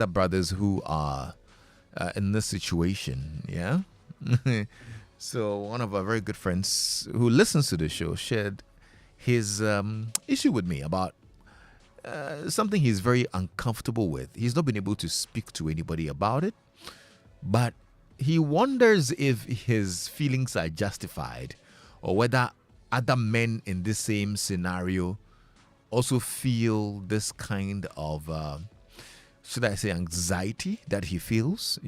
the brothers who are in this situation. Yeah. So one of our very good friends who listens to the show shared his issue with me about something he's very uncomfortable with. He's not been able to speak to anybody about it, but he wonders if his feelings are justified or whether other men in this same scenario also feel this kind of, should I say, anxiety that he feels.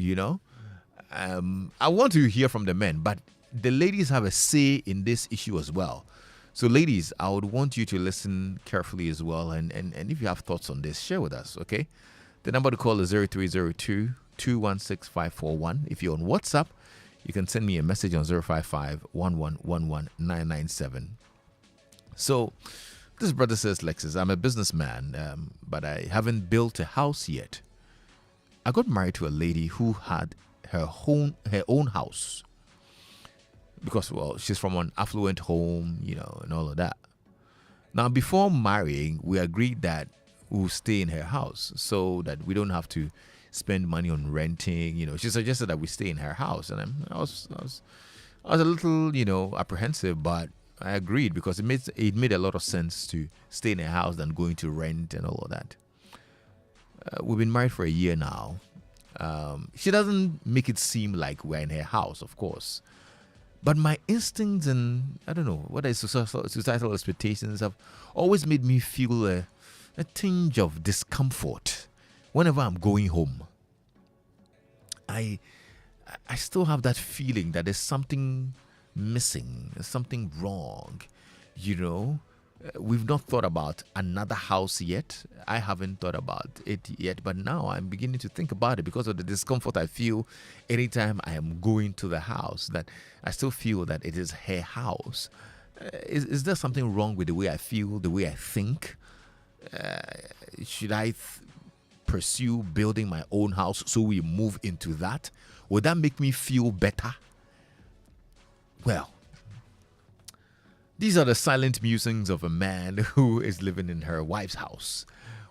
I want to hear from the men, but the ladies have a say in this issue as well. So, ladies, I would want you to listen carefully as well. And if you have thoughts on this, share with us, okay? The number to call is 0302 216 541. If you're on WhatsApp, you can send me a message on 055 So, this brother says, Lexis, I'm a businessman, but I haven't built a house yet. I got married to a lady who had her own house because, well, she's from an affluent home, and all of that. Now, before marrying, we agreed that we'll stay in her house so that we don't have to spend money on renting. She suggested that we stay in her house, and I was a little, apprehensive, but I agreed because it made a lot of sense to stay in a house than going to rent and all of that. We've been married for a year now. She doesn't make it seem like we're in her house, of course. But my instincts and, I don't know, what is societal expectations have always made me feel a tinge of discomfort whenever I'm going home. I still have that feeling that there's something missing, there's something wrong. We've not thought about another house yet. I haven't thought about it yet, but now I'm beginning to think about it because of the discomfort I feel anytime I am going to the house. That I still feel that it is her house. Is there something wrong with the way I feel, the way I think? Should I pursue building my own house so we move into that? Would that make me feel better? Well, these are the silent musings of a man who is living in her wife's house.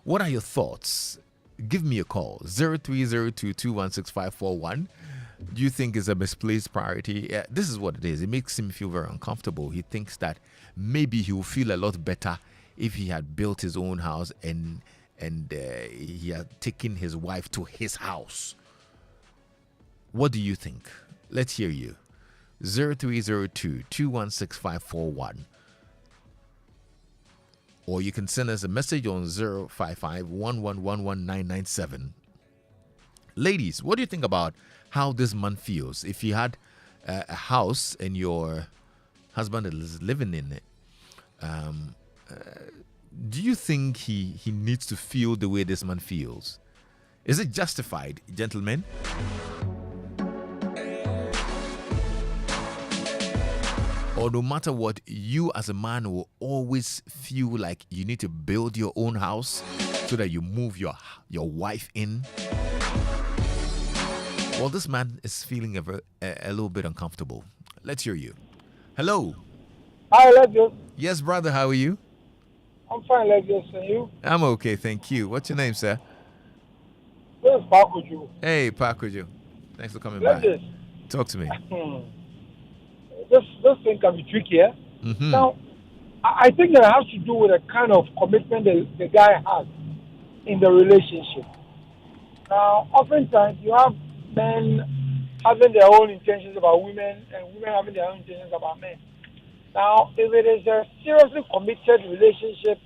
What are your thoughts? Give me a call, 0302 Do you think it's a misplaced priority? This is what it is. It makes him feel very uncomfortable. He thinks that maybe he will feel a lot better if he had built his own house and he had taken his wife to his house. What do you think? Let's hear you. 0302 or you can send us a message on 055 Ladies, what do you think about how this man feels? If you had a house and your husband is living in it, do you think he needs to feel the way this man feels? Is it justified, gentlemen? Or no matter what, you as a man will always feel like you need to build your own house so that you move your wife in? Well, this man is feeling a little bit uncomfortable. Let's hear you. Hello. Hi, Lexis. Yes, brother, how are you? I'm fine, Lexis. And you? I'm okay, thank you. What's your name, sir? This is Pakuju. Hey, Pakuju. Thanks for coming by. Lexis. Talk to me. This thing can be tricky, eh? Mm-hmm. Now, I think that it has to do with the kind of commitment the guy has in the relationship. Now, oftentimes you have men having their own intentions about women and women having their own intentions about men. Now, if it is a seriously committed relationship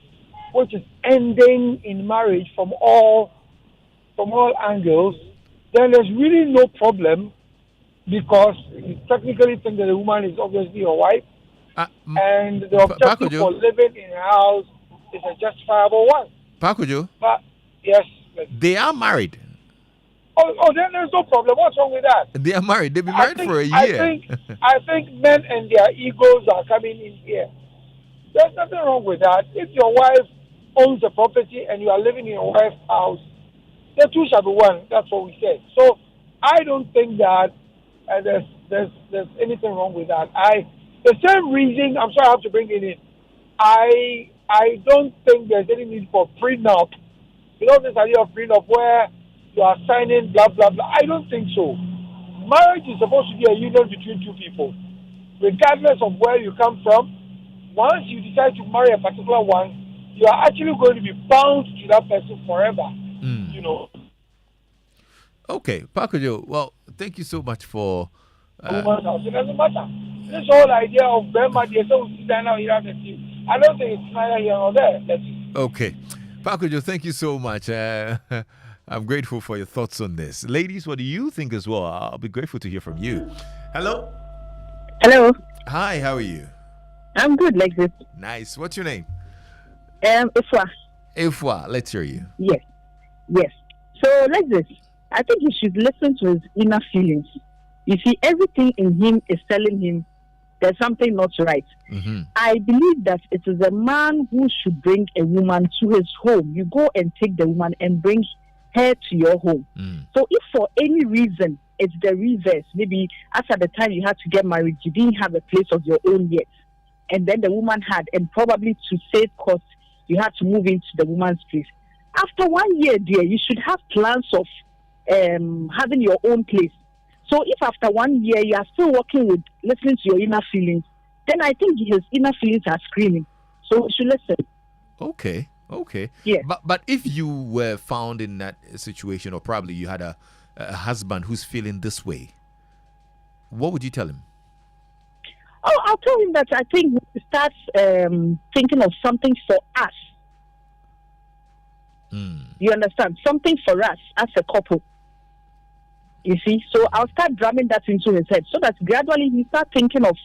which is ending in marriage from all angles, then there's really no problem because you technically think that the woman is obviously your wife, and the objective for living in a house is a justifiable one. Pakujo? But, yes. They are married. Oh, then there's no problem. What's wrong with that? They are married. They've been married for a year. I think men and their egos are coming in here. There's nothing wrong with that. If your wife owns a property and you are living in your wife's house, the two shall be one. That's what we said. So I don't think that there's anything wrong with that. The same reason, I'm sorry I have to bring it in, I don't think there's any need for prenup. You know this idea of prenup where you are signing blah blah blah. I don't think so. Marriage is supposed to be a union between two people, regardless of where you come from. Once you decide to marry a particular one, you are actually going to be bound to that person forever. You know. Okay, Pakojo, well, thank you so much for... A woman's house. It doesn't matter. This whole idea of Burma, so now here the team. I don't think it's neither here nor there. Okay. Pakojo, thank you so much. I'm grateful for your thoughts on this. Ladies, what do you think as well? I'll be grateful to hear from you. Hello? Hello. Hi, how are you? I'm good, Lexis. Nice. What's your name? Ifwa. Ifwa, let's hear you. Yes. So, Lexis, I think he should listen to his inner feelings. You see, everything in him is telling him there's something not right. Mm-hmm. I believe that it is a man who should bring a woman to his home. You go and take the woman and bring her to your home. So if for any reason it's the reverse, maybe after the time you had to get married, you didn't have a place of your own yet, and then the woman had, and probably to save costs, you had to move into the woman's place. After 1 year, dear, you should have plans of having your own place. So if after 1 year you are still working with listening to your inner feelings, then I think his inner feelings are screaming. So we should listen. Okay. Yeah. But if you were found in that situation, or probably you had a husband who's feeling this way, what would you tell him? Oh, I'll tell him that I think we start thinking of something for us. You understand? Something for us as a couple. You see? So I'll start drumming that into his head so that gradually he start thinking of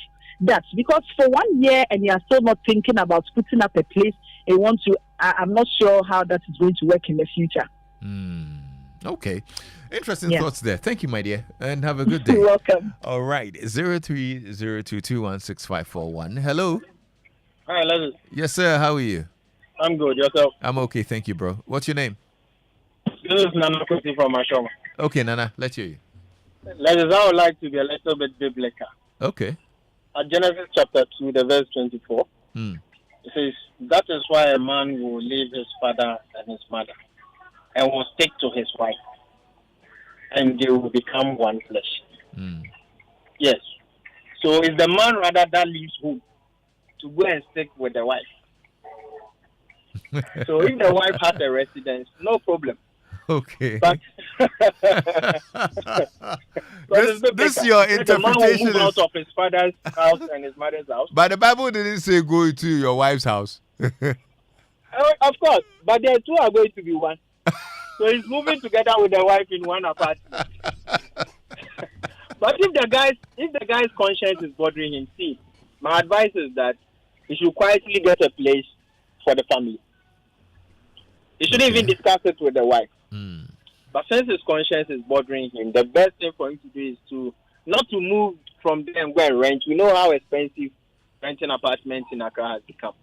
that. Because for 1 year and you are still not thinking about putting up a place, I'm not sure how that is going to work in the future. Okay. Interesting thoughts there. Thank you, my dear, and have a good day. You're welcome. All right. 0302216541. Hello. Hi, Lexis. Yes, sir. How are you? I'm good. Yourself? I'm okay. Thank you, bro. What's your name? This is Nana Kuti from Ashoma. Okay, Nana. Let's hear you. Lexis, I would like to be a little bit biblical. Okay. At Genesis chapter 2, the verse 24, it says, that is why a man will leave his father and his mother and will stick to his wife, and they will become one flesh. Yes. So it's the man rather that leaves home to go and stick with the wife. So if the wife has a residence, no problem. Okay. But this your interpretation. The man will move out of his father's house and his mother's house. But the Bible didn't say go to your wife's house. Of course, but the two are going to be one. So he's moving together with the wife in one apartment. But if the guy's conscience is bothering him, see, my advice is that he should quietly get a place for the family. He shouldn't even discuss it with the wife. But since his conscience is bothering him, the best thing for him to do is to not to move from there and go and rent. You know how expensive renting apartments in Accra has become.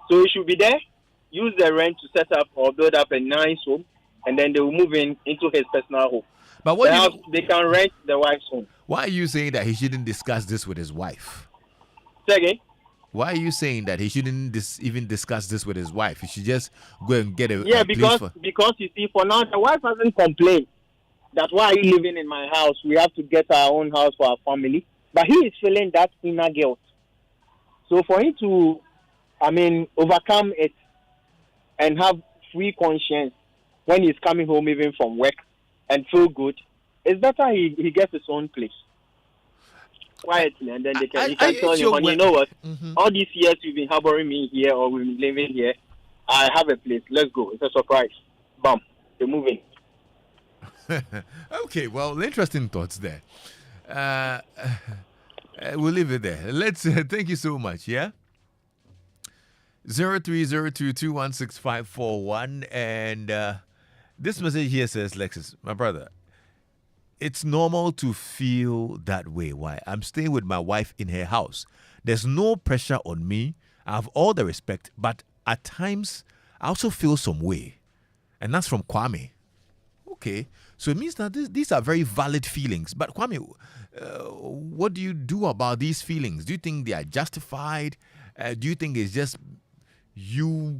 So he should be there, use the rent to set up or build up a nice home, and then they will move into his personal home. But they can rent the wife's home. Why are you saying that he shouldn't discuss this with his wife? Say again? Why are you saying that he shouldn't even discuss this with his wife? He should just go and get a because you see, for now the wife hasn't complained that why are you living in my house? We have to get our own house for our family. But he is feeling that inner guilt. So for him to, overcome it and have free conscience when he's coming home even from work and feel good, it's better he gets his own place. Quietly, and then he can tell him, you know what, all these years you've been harboring me here or we've been living here, I have a place, let's go. It's a surprise. Bam, they're moving. Okay, well, interesting thoughts there. We'll leave it there. Let's thank you so much, yeah? 0302216541, and this message here says, Lexis, my brother, it's normal to feel that way. Why? I'm staying with my wife in her house. There's no pressure on me. I have all the respect, but at times I also feel some way. And that's from Kwame. Okay, so it means that these are very valid feelings. But Kwame, what do you do about these feelings? Do you think they are justified? Do you think it's just you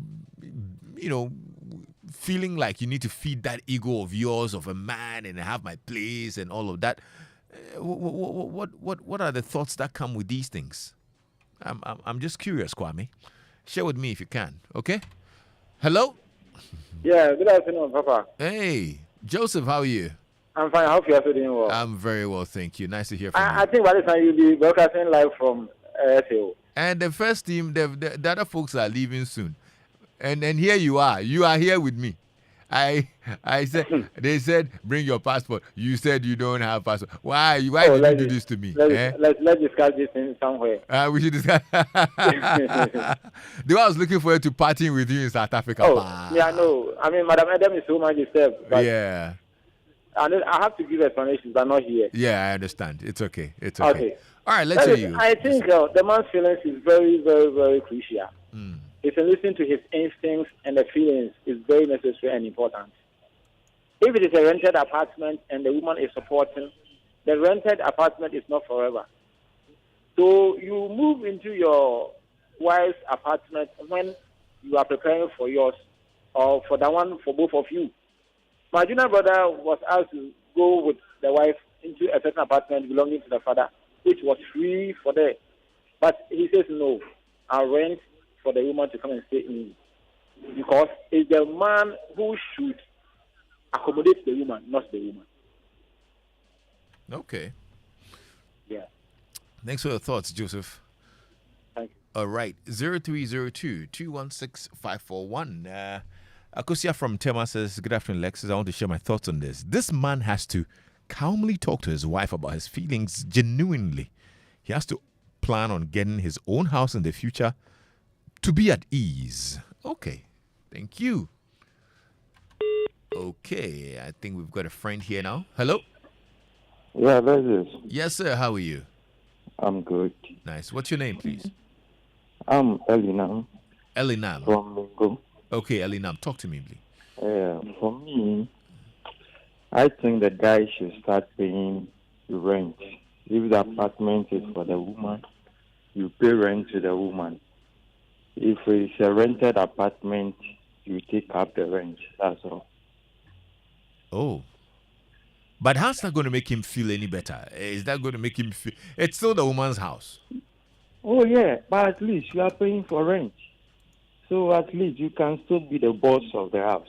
feeling like you need to feed that ego of yours of a man and have my place and all of that. What are the thoughts that come with these things? I'm just curious, Kwame. Share with me if you can. Okay. Hello. Yeah, good afternoon, Papa. Hey, Joseph. How are you? I'm fine. I hope you're also doing well. I'm very well, thank you. Nice to hear from you. I think by this time you'll be broadcasting live from SAO. And the first team, the other folks are leaving soon. And here you are. You are here with me. I said, they said, bring your passport. You said you don't have passport. Why did you do this to me? Let's discuss this in somewhere. We should discuss. The one I was looking forward to partying with you in South Africa. Yeah, no. I mean, Madam Adam is so much disturbed. Yeah. And I have to give explanations, but not here. Yeah, I understand. It's okay. It's okay. All right, let's hear you. I think the man's feelings is very, very, very crucial. If you listen to his instincts and the feelings, is very necessary and important. If it is a rented apartment and the woman is supporting, the rented apartment is not forever. So you move into your wife's apartment when you are preparing for yours or for that one for both of you. My junior brother was asked to go with the wife into a certain apartment belonging to the father, which was free for them. But he says, no, I'll rent for the woman to come and stay in. Because it's the man who should accommodate the woman, not the woman. Okay. Yeah. Thanks for your thoughts, Joseph. Thank you. All right. 0302-216-541. Akosia from Tema says, good afternoon, Lexis. I want to share my thoughts on this. This man has to calmly talk to his wife about his feelings genuinely. He has to plan on getting his own house in the future to be at ease. Okay. Thank you. Okay. I think we've got a friend here now. Hello? Yeah, Lexis. Yes, sir. How are you? I'm good. Nice. What's your name, please? I'm Elinam. Elinam. From Mingo. Okay, Elinam. Talk to me, please. For me, I think the guy should start paying rent. If the apartment is for the woman, you pay rent to the woman. If it's a rented apartment, you take up the rent. That's all. Oh. But how's that going to make him feel any better? Is that going to make him feel... It's still the woman's house. Oh, yeah. But at least you are paying for rent. So at least you can still be the boss of the house.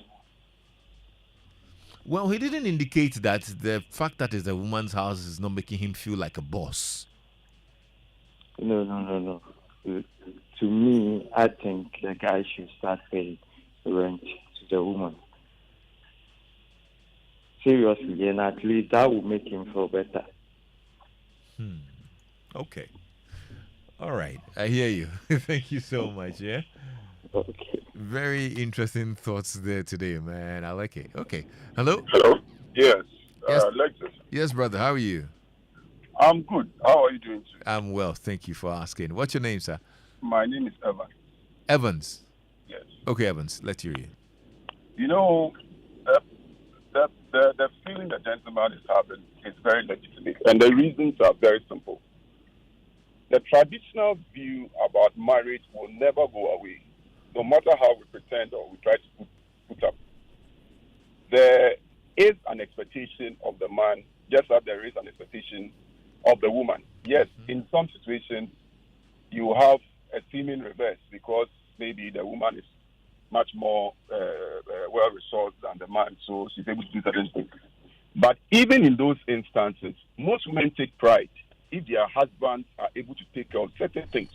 Well, he didn't indicate that the fact that it's a woman's house is not making him feel like a boss. No. To me, I think the guy should start paying rent to the woman. Seriously, and at least that will make him feel better. Okay. All right. I hear you. Thank you so much, yeah? Okay. Very interesting thoughts there today, man. I like it. Okay. Hello? Hello? Yes. Yes. Lexis. Yes, brother. How are you? I'm good. How are you doing today? I'm well. Thank you for asking. What's your name, sir? My name is Evan. Evans. Yes. Okay, Evans. Let's hear you. You know, the feeling the gentleman is having is very legitimate, and the reasons are very simple. The traditional view about marriage will never go away, no matter how we pretend or we try to put up. There is an expectation of the man, just as there is an expectation of the woman. Yes, in some situations, you have a seeming reverse because maybe the woman is much more well-resourced than the man, so she's able to do certain things. But even in those instances, most women take pride if their husbands are able to take care of certain things.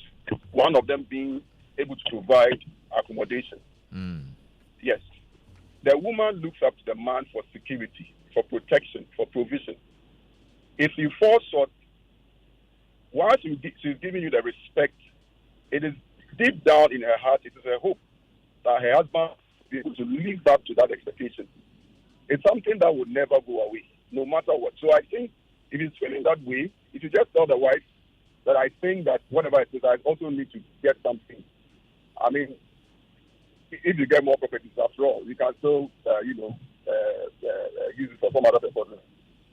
One of them being able to provide accommodation. Yes. The woman looks up to the man for security, for protection, for provision. If you fall short, while she's giving you the respect, it is deep down in her heart, it is a hope that her husband will be able to live up to that expectation. It's something that would never go away, no matter what. So I think if he's feeling that way, if you just tell the wife that I think that whatever it is, I also need to get something. I mean, if you get more properties, after all, you can still, use it for some other purpose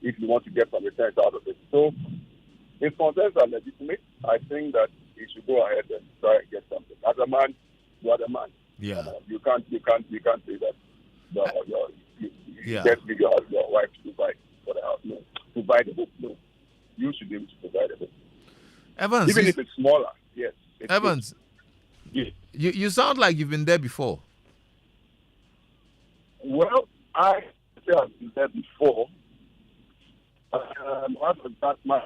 if you want to get some returns out of it. So his concerns are legitimate. I think that he should go ahead and try and get something. As a man, you are the man. Yeah. You can't say that. Yeah. Just give your husband or wife to provide for the house. No. Provide the home. No. You should be able to provide the home. Evans, Even if it's smaller, yes. Evans, yes. you sound like you've been there before. Well, I have been there before. Out of that, my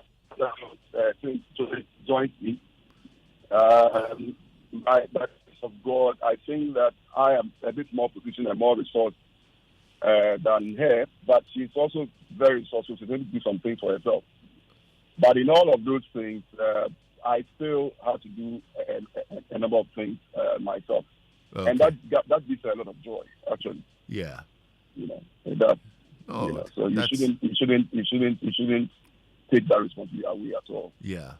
since joined me, by the grace of God, I think that I am a bit more positioned and more resourced than her, but she's also very resourceful. She's able to do some things for herself. But in all of those things, I still have to do a number of things myself, Okay. and that gives her a lot of joy, actually. Yeah. You know, that. Oh, You know, so you that's- shouldn't take that responsibility away at all. Yeah.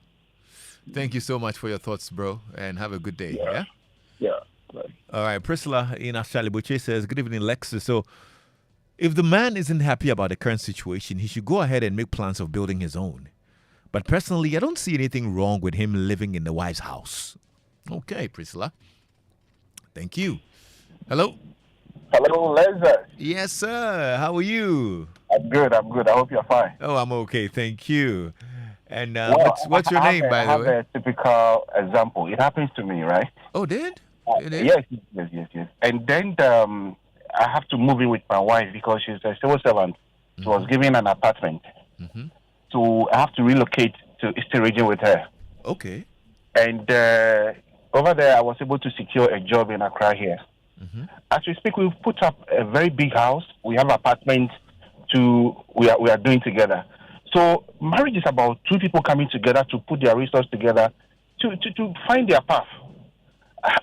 Thank you so much for your thoughts, bro, and have a good day. Yeah. Yeah. Yeah. Right. All right. Priscilla in Ashalibuche says, "Good evening, Lexis. So, if the man isn't happy about the current situation, he should go ahead and make plans of building his own. But personally, I don't see anything wrong with him living in the wife's house." Okay, Priscilla. Thank you. Hello. Hello, Lexis. Yes, sir. How are you? I'm good. I hope you're fine. Oh, I'm okay. Thank you. And Well, what's your name, by the way? I have a typical example. It happens to me, right? Oh, did? It is? Yes. And then I have to move in with my wife because she's a civil servant. She was given an apartment. Mm-hmm. So I have to relocate to Eastern region with her. Okay. And over there, I was able to secure a job in Accra here. Mm-hmm. As we speak, we've put up a very big house. We have apartments we are doing together. So marriage is about two people coming together to put their resources together to find their path.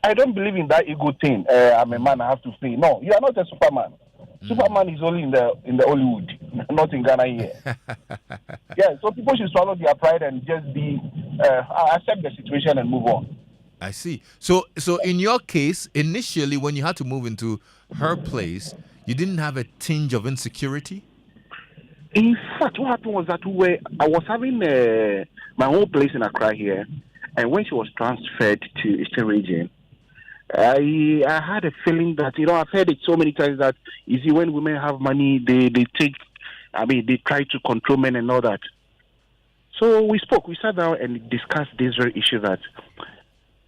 I don't believe in that ego thing. I'm a man, I have to stay. No, you are not a Superman. Superman is only in the Hollywood, not in Ghana here. Yeah, so people should swallow their pride and just accept the situation and move on. I see. So in your case, initially when you had to move into her place, you didn't have a tinge of insecurity? In fact, what happened was that I was having my own place in Accra here, and when she was transferred to Eastern Region, I had a feeling that, I've heard it so many times that, you see, when women have money, they try to control men and all that. So we sat down and discussed this very issue that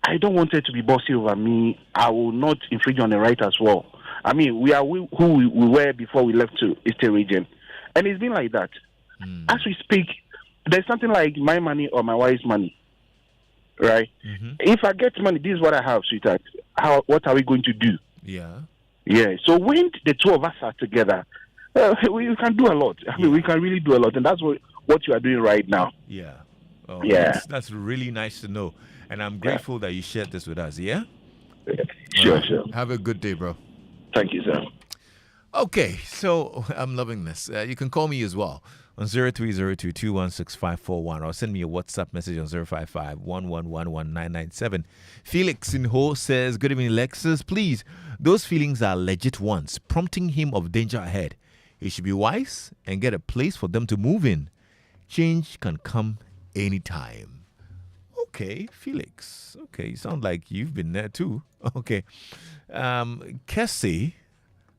I don't want her to be bossy over me. I will not infringe on the right as well. I mean, we are who we were before we left to Eastern Region. And it's been like that. As we speak, there's something like my money or my wife's money, right? Mm-hmm. If I get money, this is what I have, sweetheart. What are we going to do? Yeah. Yeah. So when the two of us are together, we can do a lot. I mean, we can really do a lot. And that's what you are doing right now. Yeah. Oh, Yeah. That's really nice to know. And I'm grateful that you shared this with us, yeah? Sure. Have a good day, bro. Thank you, sir. Okay, so I'm loving this. You can call me as well on 0302216541 or send me a WhatsApp message on 055-1111997. Felix in Ho says, "Good evening, Lexis. Please, those feelings are legit ones, prompting him of danger ahead. He should be wise and get a place for them to move in. Change can come anytime." Okay, Felix. Okay, you sound like you've been there too. Okay. Kessie,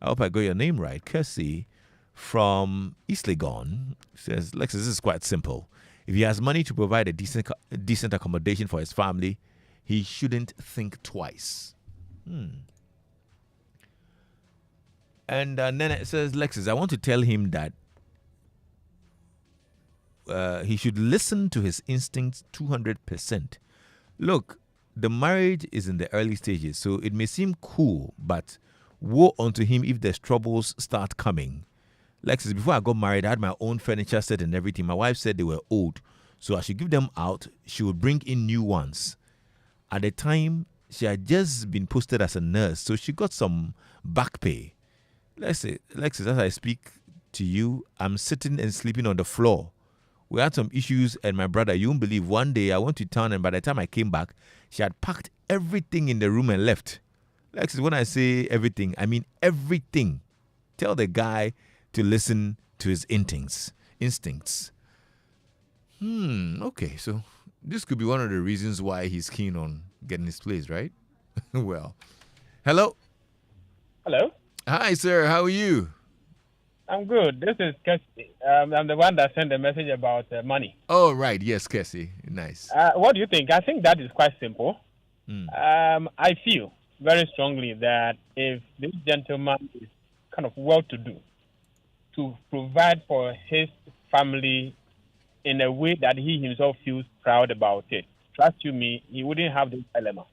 I hope I got your name right. Kessie from East Legon says, "Lexis, this is quite simple. If he has money to provide a decent accommodation for his family, he shouldn't think twice." And then it says, "Lexis, I want to tell him that he should listen to his instincts 200%. Look, the marriage is in the early stages, so it may seem cool, but woe unto him if there's troubles start coming. Lexis, before I got married, I had my own furniture set and everything. My wife said they were old, so I should give them out. She would bring in new ones. At the time, she had just been posted as a nurse, so she got some back pay. Lexis, as I speak to you, I'm sitting and sleeping on the floor. We had some issues, and my brother, you won't believe, one day I went to town, and by the time I came back, she had packed everything in the room and left. Lexis, when I say everything, I mean everything. Tell the guy to listen to his instincts. Okay, so this could be one of the reasons why he's keen on getting his place, right? Well, hello. Hello. Hi, sir. How are you? I'm good. This is Kessie. I'm the one that sent the message about money. Oh, right. Yes, Cassie. Nice. What do you think? I think that is quite simple. Mm. I feel very strongly that if this gentleman is kind of well-to-do to provide for his family in a way that he himself feels proud about it, trust you me, he wouldn't have this dilemma.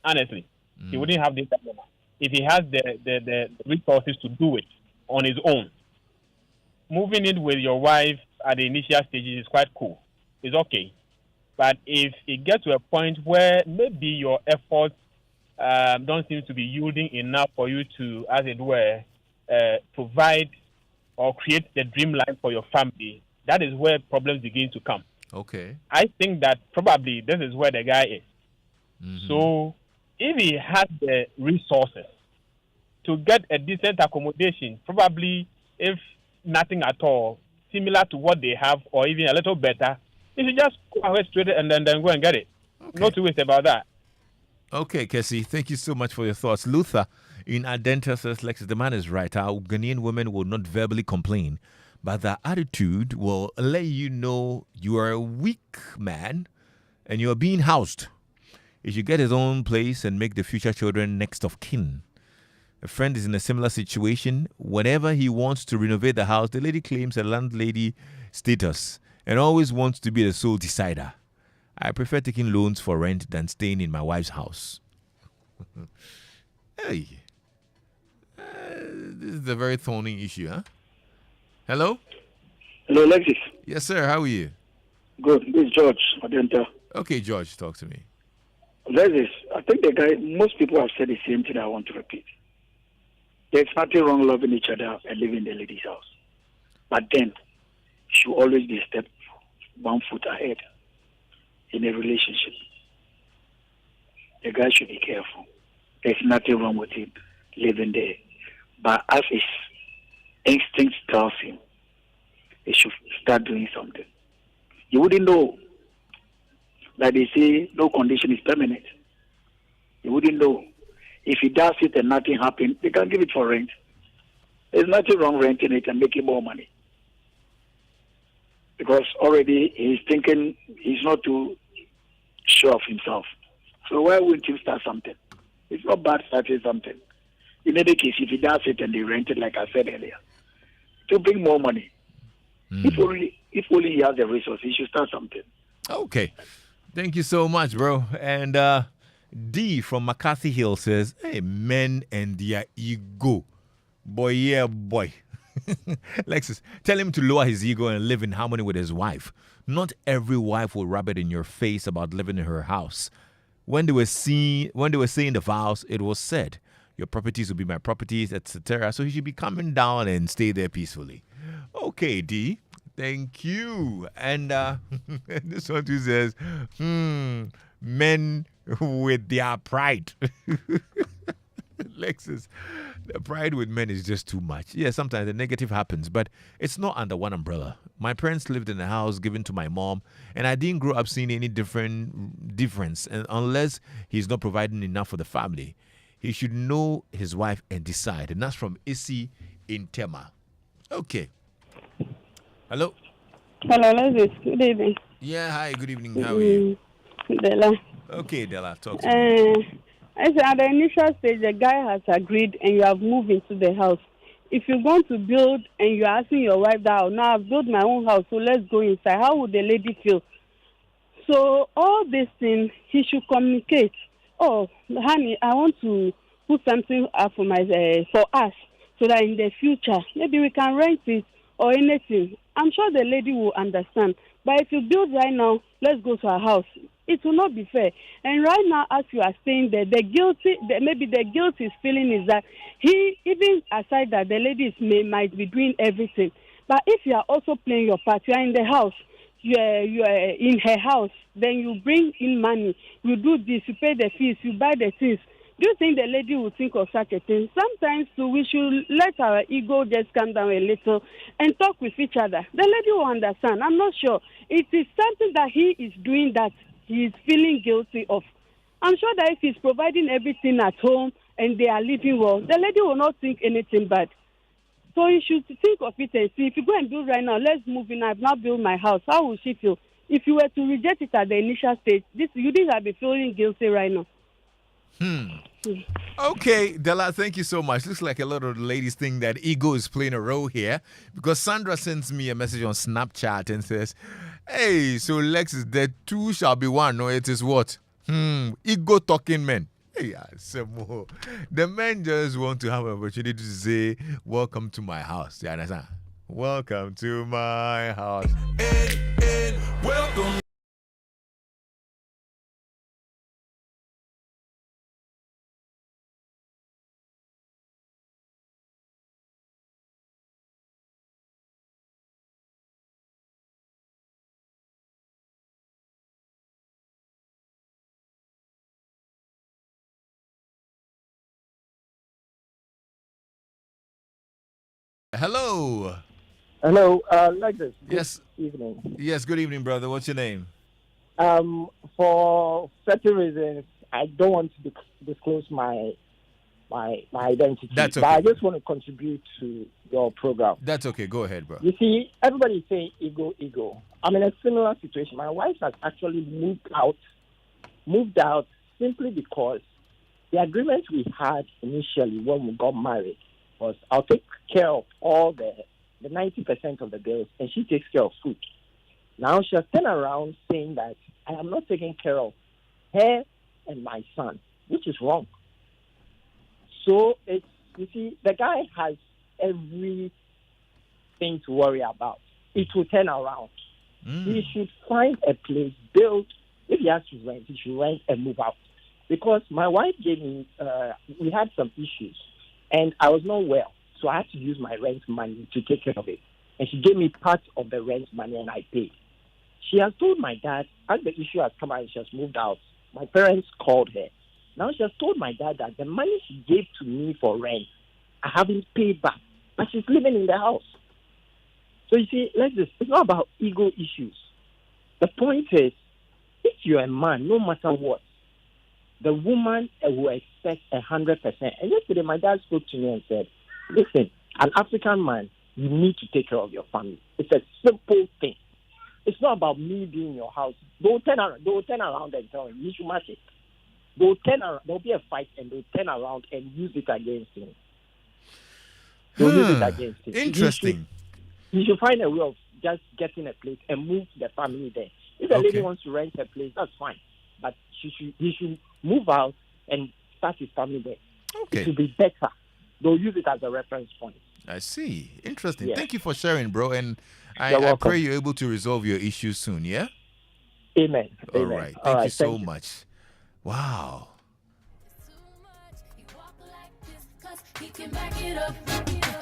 Honestly, he wouldn't have this dilemma if he has the resources to do it on his own. Moving in with your wife at the initial stages is quite cool. It's okay. But if it gets to a point where maybe your efforts don't seem to be yielding enough for you to, as it were, provide or create the dream life for your family, that is where problems begin to come. Okay. I think that probably this is where the guy is. Mm-hmm. So if he has the resources to get a decent accommodation, probably if nothing at all, similar to what they have or even a little better, you should just go ahead straight and then go and get it. Okay. No two ways about that. Okay, Cassie, thank you so much for your thoughts. Luther in Adenta says, Lexis, the man is right. Our Ghanaian women will not verbally complain, but their attitude will let you know you are a weak man and you are being housed. He should get his own place and make the future children next of kin. A friend is in a similar situation. Whenever he wants to renovate the house, the lady claims a landlady status and always wants to be the sole decider. I prefer taking loans for rent than staying in my wife's house. Hey, this is a very thorny issue, huh? Hello? Hello, Lexis. Yes, sir. How are you? Good. This is George Adenta. Okay, George, talk to me. Lexis, I think most people have said the same thing I want to repeat. There's nothing wrong loving each other and living in the lady's house. But then, you should always be a step 1 foot ahead in a relationship. The guy should be careful. There's nothing wrong with him living there. But as his instinct tells him, he should start doing something. You wouldn't know. Like they say, no condition is permanent. You wouldn't know. If he does it and nothing happens, they can give it for rent. There's nothing wrong renting it and making more money. Because already he's thinking he's not too sure of himself. So why wouldn't he start something? It's not bad starting something. In any case, if he does it and they rent it, like I said earlier, to bring more money. If only he has the resources, he should start something. Okay. Thank you so much, bro. And D from McCarthy Hill says, hey, men and their ego. Boy, yeah, boy. Lexis, tell him to lower his ego and live in harmony with his wife. Not every wife will rub it in your face about living in her house. When they were saying the vows, it was said, your properties will be my properties, etc. So he should be coming down and stay there peacefully. Okay, D. Thank you. And this one too says, men with their pride. Lexis, the pride with men is just too much. Yeah, sometimes the negative happens, but it's not under one umbrella. My parents lived in a house given to my mom, and I didn't grow up seeing any difference. And unless he's not providing enough for the family, he should know his wife and decide. And that's from Issy in Tema. Okay. Hello. Hello, Lexis. Good evening. Yeah, hi. Good evening. How are you? Della. Okay, Della. Talk to me. I said at the initial stage, the guy has agreed and you have moved into the house. If you're going to build and you're asking your wife that, now I've built my own house, so let's go inside, how would the lady feel? So all these things, he should communicate. Oh, honey, I want to put something up for us so that in the future, maybe we can rent it or anything. I'm sure the lady will understand. But if you build right now, let's go to our house. It will not be fair. And right now, as you are saying there, maybe the guilt he's feeling is that he, even aside that the ladies might be doing everything. But if you are also playing your part, you are in the house, you are in her house, then you bring in money, you do this, you pay the fees, you buy the things. Do you think the lady will think of such a thing? Sometimes too, we should let our ego just come down a little and talk with each other. The lady will understand. I'm not sure. It is something that he is doing that he is feeling guilty of. I'm sure that if he's providing everything at home and they are living well, the lady will not think anything bad. So you should think of it and see. If you go and do right now, let's move in. I've not built my house. How will she feel? If you were to reject it at the initial stage, you didn't have be feeling guilty right now. Okay, Della, thank you so much. Looks like a lot of the ladies think that ego is playing a role here, because Sandra sends me a message on Snapchat and says, hey, so Lexis, the two shall be one. No, it is what? Ego talking men. Hey, some more. The men just want to have an opportunity to say, welcome to my house. You understand? Welcome to my house. Welcome. Hello. Hello, Lexis. Yes. Evening. Yes, good evening, brother. What's your name? For certain reasons, I don't want to disclose my identity. That's okay. But I just want to contribute to your program. That's okay. Go ahead, bro. You see, everybody is saying ego, ego. I'm in a similar situation. My wife has actually moved out simply because the agreement we had initially when we got married was I'll take care of all the 90% of the bills and she takes care of food. Now she has turned around saying that I am not taking care of her and my son, which is wrong. So you see, the guy has everything to worry about. It will turn around. He should find a place, build. If he has to rent, he should rent and move out. Because my wife gave me, we had some issues, and I was not well, so I had to use my rent money to take care of it. And she gave me part of the rent money, and I paid. She has told my dad, as the issue has come out and she has moved out, my parents called her. Now she has told my dad that the money she gave to me for rent, I haven't paid back, but she's living in the house. So you see, it's not about ego issues. The point is, if you're a man, no matter what, the woman will expect 100%. And yesterday, my dad spoke to me and said, listen, an African man, you need to take care of your family. It's a simple thing. It's not about me being in your house. They'll turn around and tell him, you should match it. There'll be a fight and they'll turn around and use it against him. They'll use it against him. Interesting. You should find a way of just getting a place and move the family there. If the lady wants to rent a place, that's fine. But he should move out and start his family there. Okay. It will be better. They'll use it as a reference point. I see. Interesting. Yeah. Thank you for sharing, bro. And I pray you're able to resolve your issues soon, yeah? Amen. All Amen. right. All Thank right. you so Thank you. much. Wow. He can back it up.